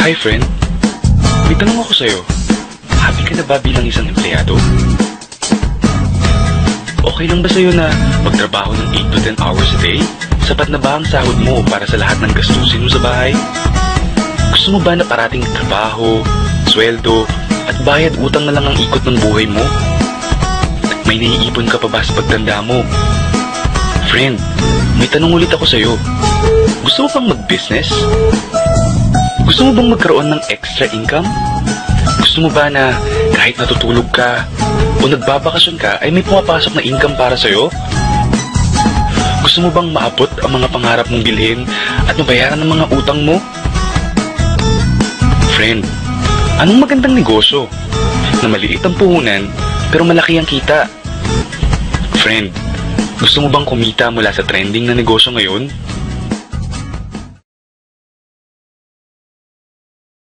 Hi friend, may tanong ako sa'yo. Happy ka na ba bilang isang empleyado? Okay lang ba sa'yo na magtrabaho ng 8 to 10 hours a day? Sapat na ba ang sahod mo para sa lahat ng gastusin mo sa bahay? Gusto mo ba na parating trabaho, sweldo, at bayad utang na lang ang ikot ng buhay mo? At may naiipon ka pa ba sa pagtanda mo? Friend, may tanong ulit ako sa'yo. Gusto mo bang mag-business? Gusto mo bang magkaroon ng extra income? Gusto mo ba na kahit natutulog ka o nagbabakasyon ka ay may pumapasok na income para sa'yo? Gusto mo bang maabot ang mga pangarap mong bilhin at mabayaran ng mga utang mo? Friend, anong magandang negosyo na maliit ang puhunan pero malaki ang kita? Friend, gusto mo bang kumita mula sa trending na negosyo ngayon?